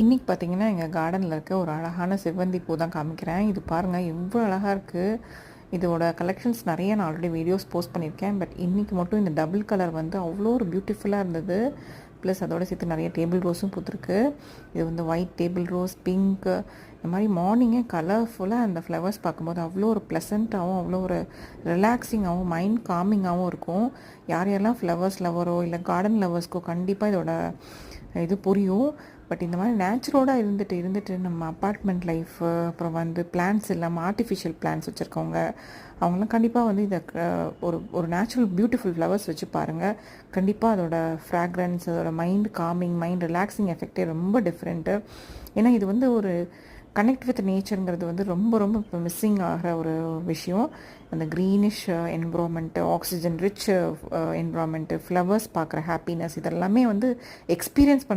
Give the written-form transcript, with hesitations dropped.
இன்றைக்கி பார்த்திங்கன்னா எங்கள் கார்டனில் இருக்க ஒரு அழகான செவ்வந்தி பூ தான் காமிக்கிறேன். இது பாருங்கள் எவ்வளோ அழகாக இருக்குது. இதோட கலெக்ஷன்ஸ் நிறைய நான் ஆல்ரெடி வீடியோஸ் போஸ்ட் பண்ணியிருக்கேன். பட் இன்றைக்கி மட்டும் இந்த டபுள் கலர் வந்து அவ்வளோ ஒரு பியூட்டிஃபுல்லாக இருந்தது. ப்ளஸ் அதோட சேர்த்து நிறைய டேபிள் ரோஸும் பூத்துருக்கு. இது வந்து ஒயிட் டேபிள் ரோஸ், பிங்க்கு, இந்த மாதிரி மார்னிங்கே கலர்ஃபுல்லாக அந்த ஃப்ளவர்ஸ் பார்க்கும்போது அவ்வளோ ஒரு ப்ளசண்ட்டாகவும் அவ்வளோ ஒரு ரிலாக்ஸிங்காகவும் மைண்ட் காமிங்காகவும் இருக்கும். யார் யாரெல்லாம் ஃப்ளவர்ஸ் லவரோ இல்லை கார்டன் லவர்ஸ்க்கோ கண்டிப்பாக இதோட இது புரியும். பட் இந்த மாதிரி நேச்சுரலாக இருந்துட்டு நம்ம அப்பார்ட்மெண்ட் லைஃபு, அப்புறம் வந்து பிளான்ஸ் இல்லாமல் ஆர்டிஃபிஷியல் பிளான்ஸ் வச்சுருக்கவங்க, அவங்களாம் கண்டிப்பாக வந்து இதை ஒரு நேச்சுரல் பியூட்டிஃபுல் ஃப்ளவர்ஸ் வச்சு பாருங்கள். கண்டிப்பாக அதோட ஃப்ராக்ரன்ஸ், அதோட மைண்ட் காமிங், மைண்ட் ரிலாக்ஸிங் எஃபெக்டே ரொம்ப டிஃப்ரெண்ட்டு. ஏன்னா இது வந்து ஒரு கனெக்ட் வித் நேச்சருங்கிறது வந்து ரொம்ப ரொம்ப இப்போ மிஸ்ஸிங் ஆகிற ஒரு விஷயம். அந்த greenish environment, oxygen rich environment, flowers பார்க்குற ஹாப்பினஸ், இதெல்லாமே வந்து எக்ஸ்பீரியன்ஸ் பண்ண